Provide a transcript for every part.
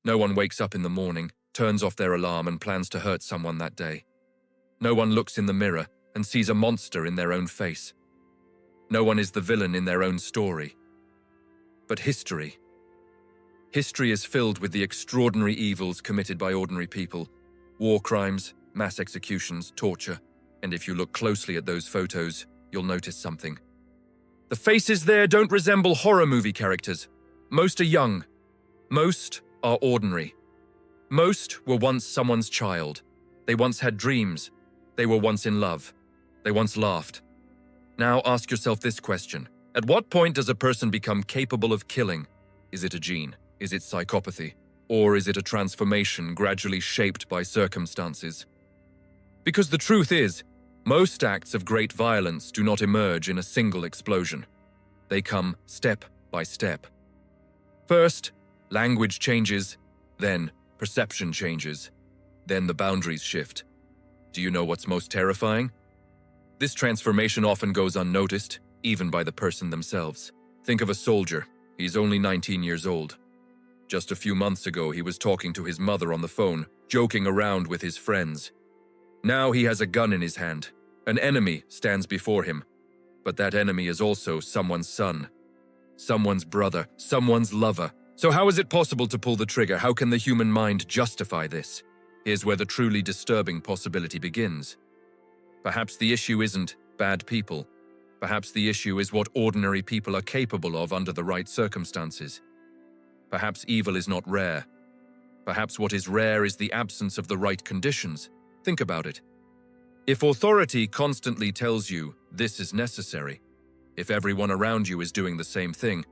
No one wakes up in the morning, turns off their alarm and plans to hurt someone that day. No one looks in the mirror and sees a monster in their own face. No one is the villain in their own story. But history is filled with the extraordinary evils committed by ordinary people, war crimes, mass executions, torture, and if you look closely at those photos, you'll notice something. The faces there don't resemble horror movie characters. Most are young. Most are ordinary. Most were once someone's child. They once had dreams. They were once in love. They once laughed. Now ask yourself this question. At what point does a person become capable of killing? Is it a gene? Is it psychopathy? Or is it a transformation gradually shaped by circumstances? Because the truth is, most acts of great violence do not emerge in a single explosion. They come step by step. First, language changes, then perception changes, then the boundaries shift. Do you know what's most terrifying? This transformation often goes unnoticed, even by the person themselves. Think of a soldier. He's only 19 years old. Just a few months ago, he was talking to his mother on the phone, joking around with his friends. Now he has a gun in his hand. An enemy stands before him. But that enemy is also someone's son, someone's brother, someone's lover. So how is it possible to pull the trigger? How can the human mind justify this? Here's where the truly disturbing possibility begins. Perhaps the issue isn't bad people. Perhaps the issue is what ordinary people are capable of under the right circumstances. Perhaps evil is not rare. Perhaps what is rare is the absence of the right conditions. Think about it. If authority constantly tells you this is necessary, if everyone around you is doing the same thing,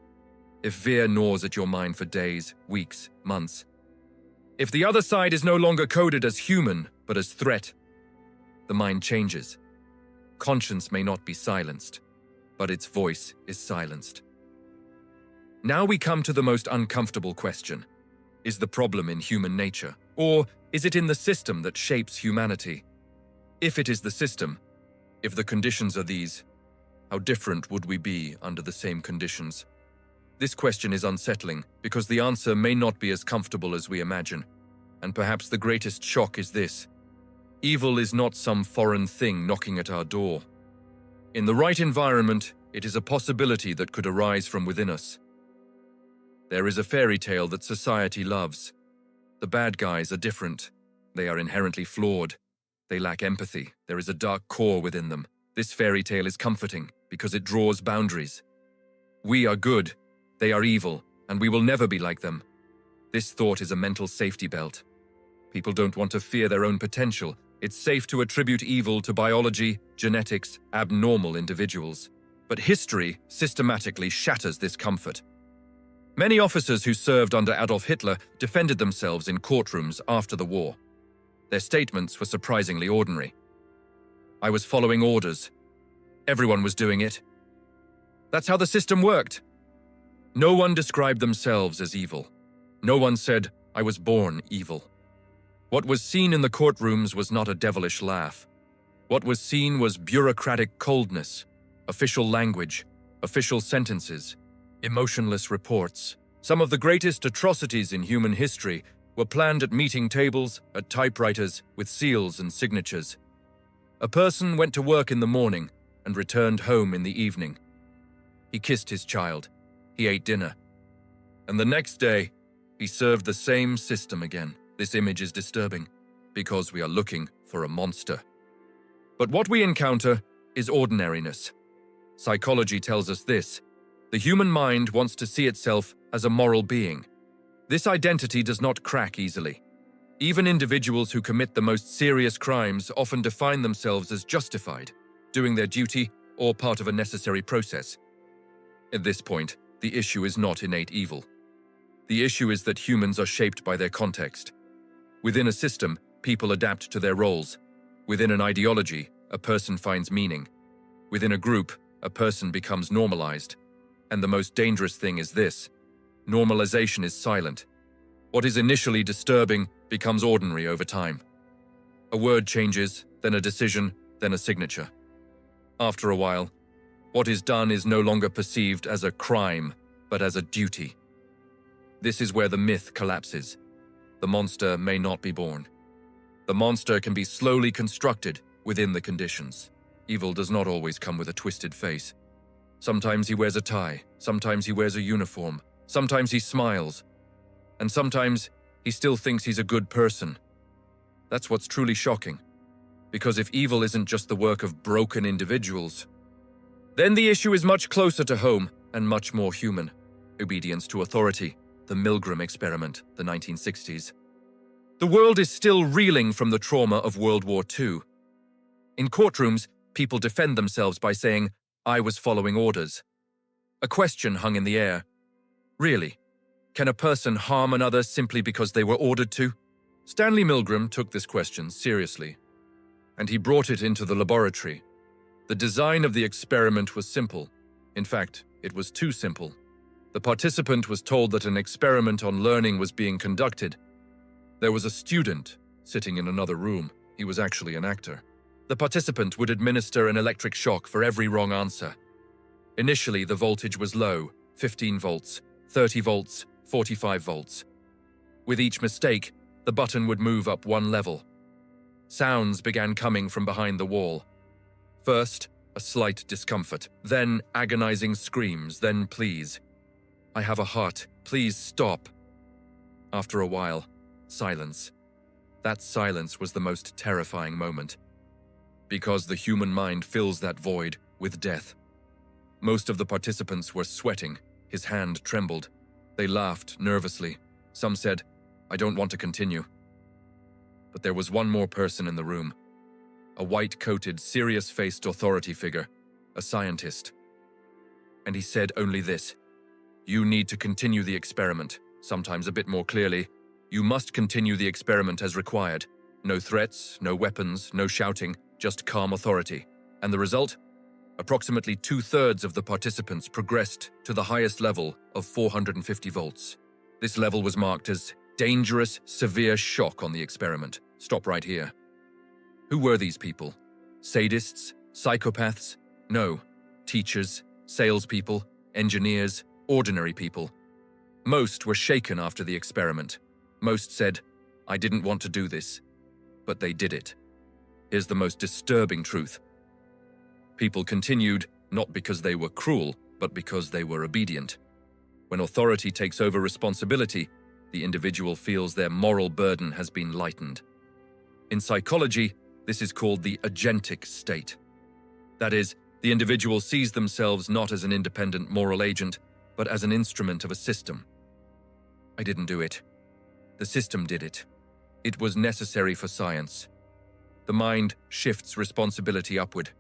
if fear gnaws at your mind for days, weeks, months, if the other side is no longer coded as human, but as threat, the mind changes. Conscience may not be silenced, but its voice is silenced. Now we come to the most uncomfortable question. Is the problem in human nature, or is it in the system that shapes humanity? If it is the system, if the conditions are these, how different would we be under the same conditions? This question is unsettling because the answer may not be as comfortable as we imagine. And perhaps the greatest shock is this. Evil is not some foreign thing knocking at our door. In the right environment, it is a possibility that could arise from within us. There is a fairy tale that society loves. The bad guys are different. They are inherently flawed. They lack empathy. There is a dark core within them. This fairy tale is comforting because it draws boundaries. We are good. They are evil, and we will never be like them. This thought is a mental safety belt. People don't want to fear their own potential. It's safe to attribute evil to biology, genetics, abnormal individuals. But history systematically shatters this comfort. Many officers who served under Adolf Hitler defended themselves in courtrooms after the war. Their statements were surprisingly ordinary. I was following orders. Everyone was doing it. That's how the system worked. No one described themselves as evil. No one said, I was born evil. What was seen in the courtrooms was not a devilish laugh. What was seen was bureaucratic coldness, official language, official sentences, emotionless reports. Some of the greatest atrocities in human history were planned at meeting tables, at typewriters, with seals and signatures. A person went to work in the morning and returned home in the evening. He kissed his child. He ate dinner. And the next day, he served the same system again. This image is disturbing because we are looking for a monster. But what we encounter is ordinariness. Psychology tells us this. The human mind wants to see itself as a moral being. This identity does not crack easily. Even individuals who commit the most serious crimes often define themselves as justified, doing their duty or part of a necessary process. At this point, the issue is not innate evil. The issue is that humans are shaped by their context. Within a system, people adapt to their roles. Within an ideology, a person finds meaning. Within a group, a person becomes normalized. And the most dangerous thing is this. Normalization is silent. What is initially disturbing becomes ordinary over time. A word changes, then a decision, then a signature. After a while, what is done is no longer perceived as a crime, but as a duty. This is where the myth collapses. the monster may not be born. The monster can be slowly constructed within the conditions. Evil does not always come with a twisted face. Sometimes he wears a tie, sometimes he wears a uniform, sometimes he smiles, and sometimes he still thinks he's a good person. That's what's truly shocking. Because if evil isn't just the work of broken individuals, then the issue is much closer to home and much more human. Obedience to authority, the Milgram experiment, the 1960s. The world is still reeling from the trauma of World War II. In courtrooms, people defend themselves by saying, "I was following orders." A question hung in the air. Really? Can a person harm another simply because they were ordered to? Stanley Milgram took this question seriously, and he brought it into the laboratory. The design of the experiment was simple. In fact, it was too simple. The participant was told that an experiment on learning was being conducted. There was a student sitting in another room. He was actually an actor. The participant would administer an electric shock for every wrong answer. Initially, the voltage was low, 15 volts, 30 volts, 45 volts. With each mistake, the button would move up one level. Sounds began coming from behind the wall. First, a slight discomfort, then agonizing screams, then please. "I have a heart, please stop." After a while, silence. That silence was the most terrifying moment, because the human mind fills that void with death. Most of the participants were sweating. His hand trembled. They laughed nervously. Some said, "I don't want to continue." But there was one more person in the room. A white-coated, serious-faced authority figure, a scientist. And he said only this: "You need to continue the experiment," sometimes a bit more clearly. "You must continue the experiment as required. No threats, no weapons, no shouting, just calm authority." And the result? Approximately 2/3 of the participants progressed to the highest level of 450 volts. This level was marked as dangerous, severe shock on the experiment. Stop right here. Who were these people? Sadists? Psychopaths? No. Teachers, salespeople, engineers, ordinary people. Most were shaken after the experiment. Most said, "I didn't want to do this," but they did it. Here's the most disturbing truth. People continued not because they were cruel, but because they were obedient. When authority takes over responsibility, the individual feels their moral burden has been lightened. In psychology, this is called the agentic state. That is, the individual sees themselves not as an independent moral agent, but as an instrument of a system. "I didn't do it. The system did it. It was necessary for science." The mind shifts responsibility upward.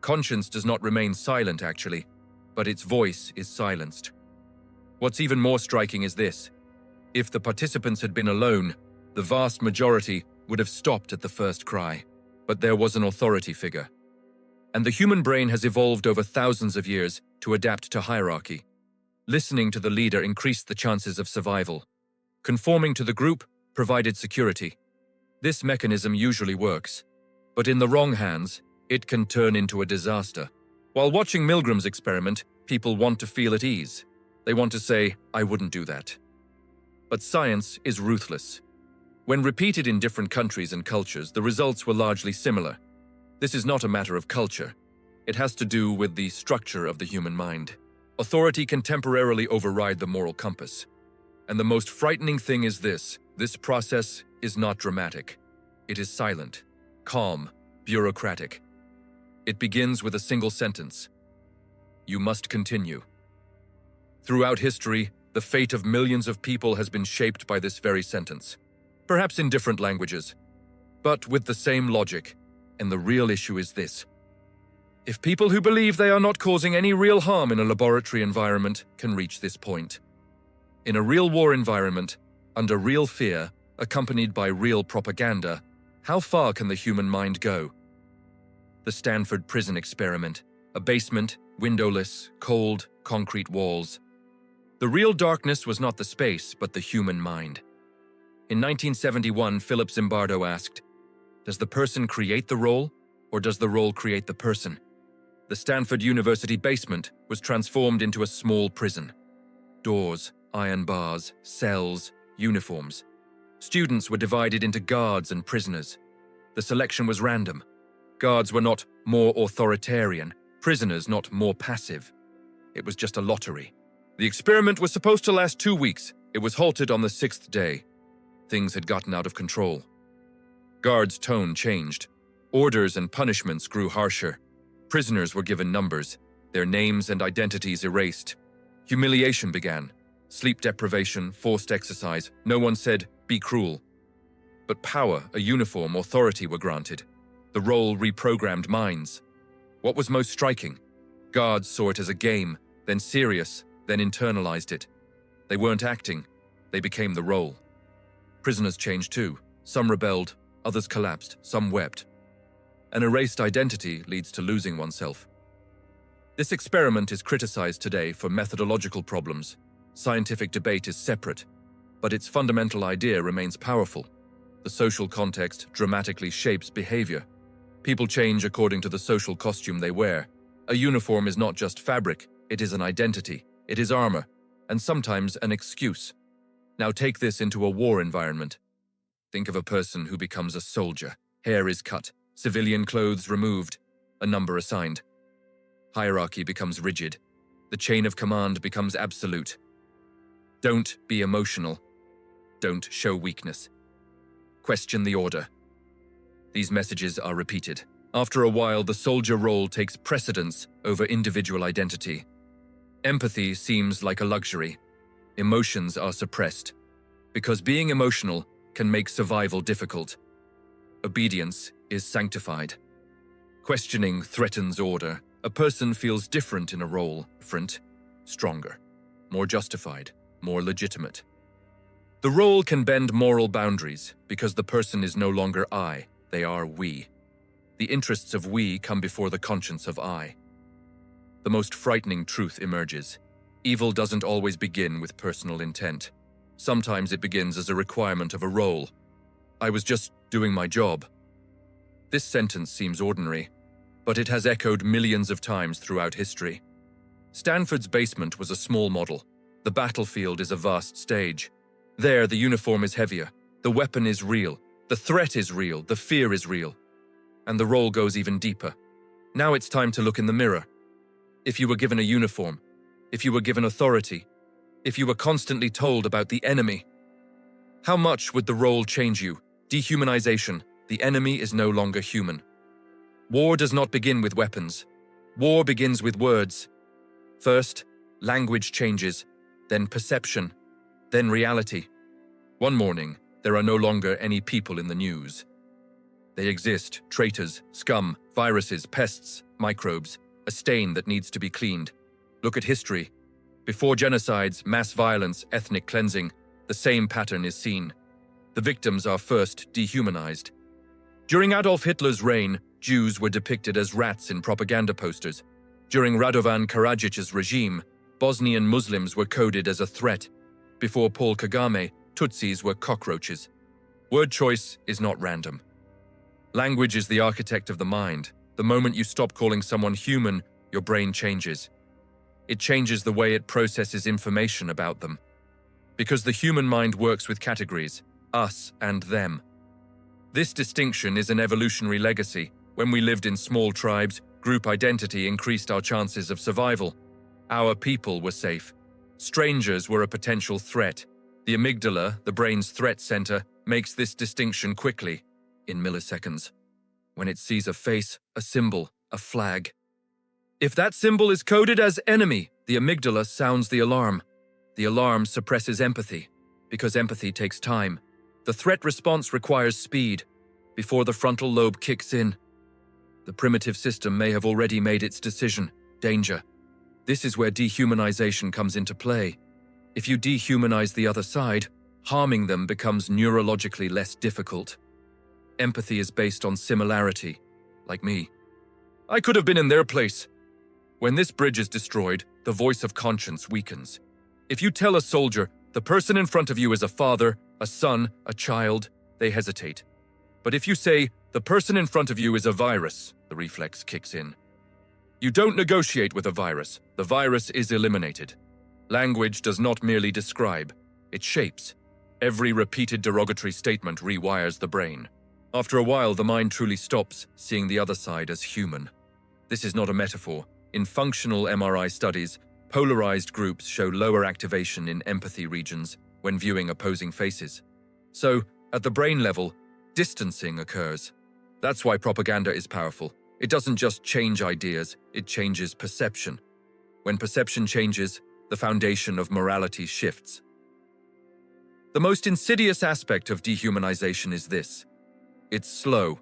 Conscience does not remain silent, actually, but its voice is silenced. What's even more striking is this. If the participants had been alone, the vast majority would have stopped at the first cry. But there was an authority figure. And the human brain has evolved over thousands of years to adapt to hierarchy. Listening to the leader increased the chances of survival. Conforming to the group provided security. This mechanism usually works, but in the wrong hands, it can turn into a disaster. While watching Milgram's experiment, people want to feel at ease. They want to say, "I wouldn't do that." But science is ruthless. When repeated in different countries and cultures, the results were largely similar. This is not a matter of culture. It has to do with the structure of the human mind. Authority can temporarily override the moral compass. And the most frightening thing is this: process is not dramatic. It is silent, calm, bureaucratic. It begins with a single sentence: "You must continue." Throughout history, the fate of millions of people has been shaped by this very sentence, perhaps in different languages, but with the same logic. And the real issue is this: if people who believe they are not causing any real harm in a laboratory environment can reach this point, in a real war environment, under real fear, accompanied by real propaganda, how far can the human mind go? The Stanford prison experiment, a basement, windowless, cold, concrete walls. The real darkness was not the space, but the human mind. In 1971, Philip Zimbardo asked, "Does the person create the role, or does the role create the person?" The Stanford University basement was transformed into a small prison. Doors, iron bars, cells, uniforms. Students were divided into guards and prisoners. The selection was random. Guards were not more authoritarian, prisoners not more passive. It was just a lottery. The experiment was supposed to last 2 weeks. It was halted on the 6th day. Things had gotten out of control. Guards' tone changed. Orders and punishments grew harsher. Prisoners were given numbers, their names and identities erased. Humiliation began. Sleep deprivation, forced exercise. No one said, "Be cruel." But power, a uniform, authority were granted. The role reprogrammed minds. What was most striking? Guards saw it as a game, then serious, then internalized it. They weren't acting, they became the role. Prisoners changed too. Some rebelled, others collapsed, some wept. An erased identity leads to losing oneself. This experiment is criticized today for methodological problems. Scientific debate is separate, but its fundamental idea remains powerful. The social context dramatically shapes behavior. People change according to the social costume they wear. A uniform is not just fabric, it is an identity, it is armor, and sometimes an excuse. Now take this into a war environment. Think of a person who becomes a soldier. Hair is cut, civilian clothes removed, a number assigned. Hierarchy becomes rigid. The chain of command becomes absolute. Don't be emotional. Don't show weakness. Question the order. These messages are repeated. After a while, the soldier role takes precedence over individual identity. Empathy seems like a luxury. Emotions are suppressed, because being emotional can make survival difficult. Obedience is sanctified. Questioning threatens order. A person feels different in a role, different, stronger, more justified, more legitimate. The role can bend moral boundaries because the person is no longer I, they are we. The interests of we come before the conscience of I. The most frightening truth emerges. Evil doesn't always begin with personal intent. Sometimes it begins as a requirement of a role. I was just doing my job. This sentence seems ordinary, but it has echoed millions of times throughout history. Stanford's basement was a small model. The battlefield is a vast stage. There, the uniform is heavier. The weapon is real. The threat is real. The fear is real. And the role goes even deeper. Now it's time to look in the mirror. If you were given a uniform, if you were given authority, if you were constantly told about the enemy, how much would the role change you? Dehumanization. The enemy is no longer human. War does not begin with weapons. War begins with words. First, language changes, then perception, then reality. One morning, there are no longer any people in the news. They exist, traitors, scum, viruses, pests, microbes, a stain that needs to be cleaned. Look at history. Before genocides, mass violence, ethnic cleansing, the same pattern is seen. The victims are first dehumanized. During Adolf Hitler's reign, Jews were depicted as rats in propaganda posters. During Radovan Karadzic's regime, Bosnian Muslims were coded as a threat. Before Paul Kagame, Tutsis were cockroaches. Word choice is not random. Language is the architect of the mind. The moment you stop calling someone human, your brain changes. It changes the way it processes information about them. Because the human mind works with categories, us and them. This distinction is an evolutionary legacy. When we lived in small tribes, group identity increased our chances of survival. Our people were safe. Strangers were a potential threat. The amygdala, the brain's threat center, makes this distinction quickly, in milliseconds. When it sees a face, a symbol, a flag. If that symbol is coded as enemy, the amygdala sounds the alarm. The alarm suppresses empathy, because empathy takes time. The threat response requires speed, before the frontal lobe kicks in. The primitive system may have already made its decision, danger. This is where dehumanization comes into play. If you dehumanize the other side, harming them becomes neurologically less difficult. Empathy is based on similarity, like me. I could have been in their place. When this bridge is destroyed, the voice of conscience weakens. If you tell a soldier, the person in front of you is a father, a son, a child, they hesitate. But if you say, the person in front of you is a virus, the reflex kicks in. You don't negotiate with a virus. The virus is eliminated. Language does not merely describe, it shapes. Every repeated derogatory statement rewires the brain. After a while, the mind truly stops seeing the other side as human. This is not a metaphor. In functional MRI studies, polarized groups show lower activation in empathy regions when viewing opposing faces. So, at the brain level, distancing occurs. That's why propaganda is powerful. It doesn't just change ideas, it changes perception. When perception changes, the foundation of morality shifts. The most insidious aspect of dehumanization is this. It's slow.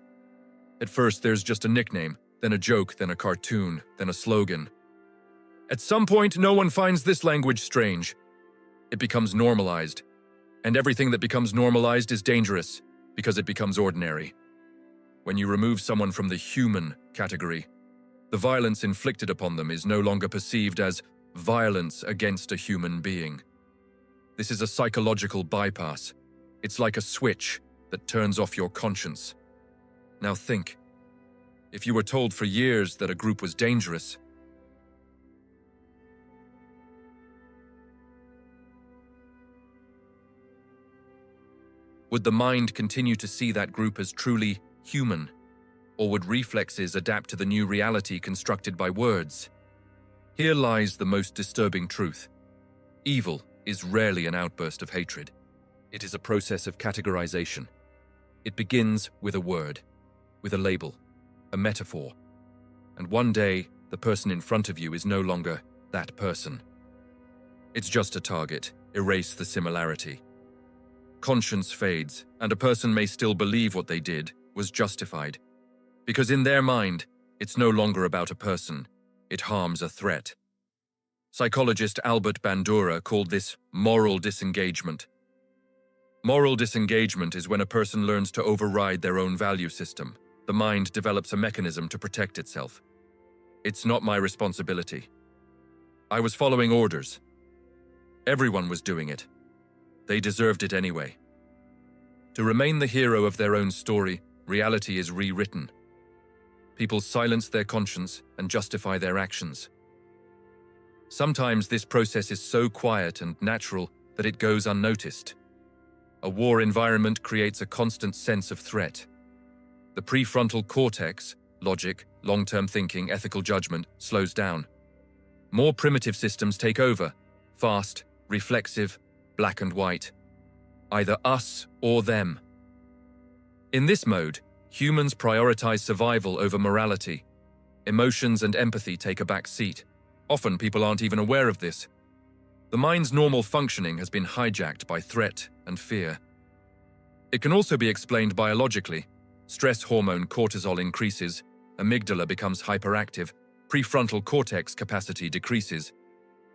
At first, there's just a nickname, then a joke, then a cartoon, then a slogan. At some point, no one finds this language strange. It becomes normalized. And everything that becomes normalized is dangerous, because it becomes ordinary. When you remove someone from the human category, the violence inflicted upon them is no longer perceived as violence against a human being. This is a psychological bypass. It's like a switch that turns off your conscience. Now think, if you were told for years that a group was dangerous, would the mind continue to see that group as truly human? Or would reflexes adapt to the new reality constructed by words? Here lies the most disturbing truth. Evil is rarely an outburst of hatred. It is a process of categorization. It begins with a word, with a label, a metaphor. And one day, the person in front of you is no longer that person. It's just a target. Erase the similarity. Conscience fades, and a person may still believe what they did was justified. Because in their mind, it's no longer about a person. It harms a threat. Psychologist Albert Bandura called this moral disengagement. Moral disengagement is when a person learns to override their own value system. The mind develops a mechanism to protect itself. It's not my responsibility. I was following orders. Everyone was doing it. They deserved it anyway. To remain the hero of their own story, reality is rewritten. People silence their conscience and justify their actions. Sometimes this process is so quiet and natural that it goes unnoticed. A war environment creates a constant sense of threat. The prefrontal cortex, logic, long-term thinking, ethical judgment, slows down. More primitive systems take over, fast, reflexive, black and white. Either us or them. In this mode, humans prioritize survival over morality. Emotions and empathy take a back seat. Often people aren't even aware of this. The mind's normal functioning has been hijacked by threat and fear. It can also be explained biologically. Stress hormone cortisol increases, amygdala becomes hyperactive, prefrontal cortex capacity decreases.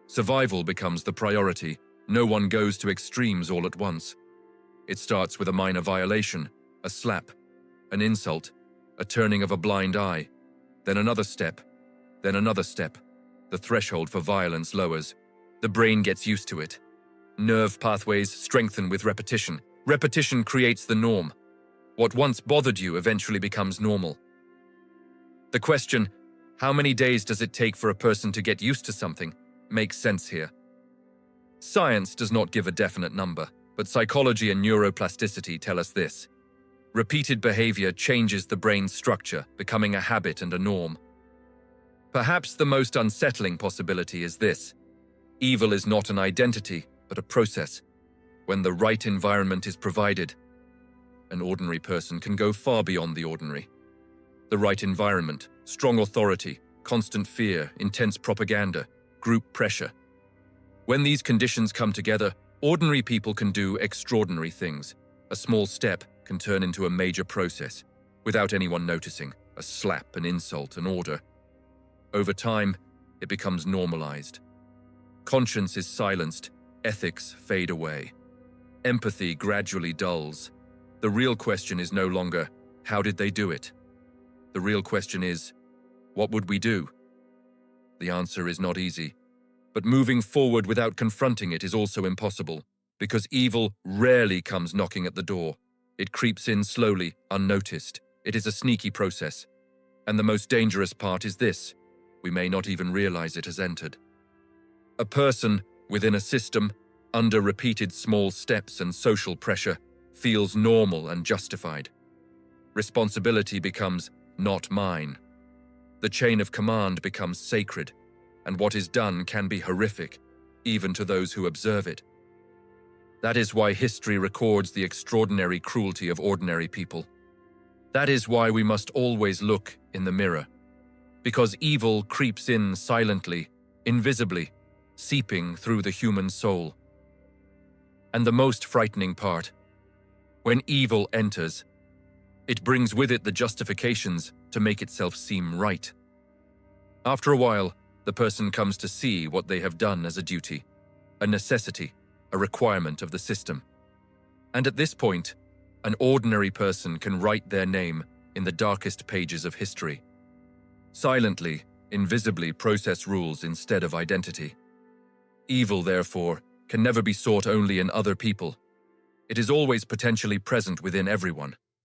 Survival becomes the priority. No one goes to extremes all at once. It starts with a minor violation, a slap, an insult, a turning of a blind eye, then another step, then another step. The threshold for violence lowers. The brain gets used to it. Nerve pathways strengthen with repetition. Repetition creates the norm. What once bothered you eventually becomes normal. The question, how many days does it take for a person to get used to something, makes sense here. Science does not give a definite number, but psychology and neuroplasticity tell us this. Repeated behavior changes the brain's structure, becoming a habit and a norm. Perhaps the most unsettling possibility is this. Evil is not an identity, but a process. When the right environment is provided, an ordinary person can go far beyond the ordinary. The right environment, strong authority, constant fear, intense propaganda, group pressure. When these conditions come together, ordinary people can do extraordinary things. A small step can turn into a major process, without anyone noticing, a slap, an insult, an order. Over time, it becomes normalized. Conscience is silenced, ethics fade away. Empathy gradually dulls. The real question is no longer, how did they do it? The real question is, what would we do? The answer is not easy. But moving forward without confronting it is also impossible, because evil rarely comes knocking at the door. It creeps in slowly, unnoticed. It is a sneaky process. And the most dangerous part is this. We may not even realize it has entered. A person within a system under repeated small steps and social pressure, feels normal and justified. Responsibility becomes not mine. The chain of command becomes sacred, and what is done can be horrific, even to those who observe it. That is why history records the extraordinary cruelty of ordinary people. That is why we must always look in the mirror, because evil creeps in silently, invisibly, seeping through the human soul. And the most frightening part, when evil enters, it brings with it the justifications to make itself seem right. After a while, the person comes to see what they have done as a duty, a necessity, a requirement of the system. And at this point, an ordinary person can write their name in the darkest pages of history. Silently, invisibly process rules instead of identity. Evil, therefore, can never be sought only in other people. It is always potentially present within everyone.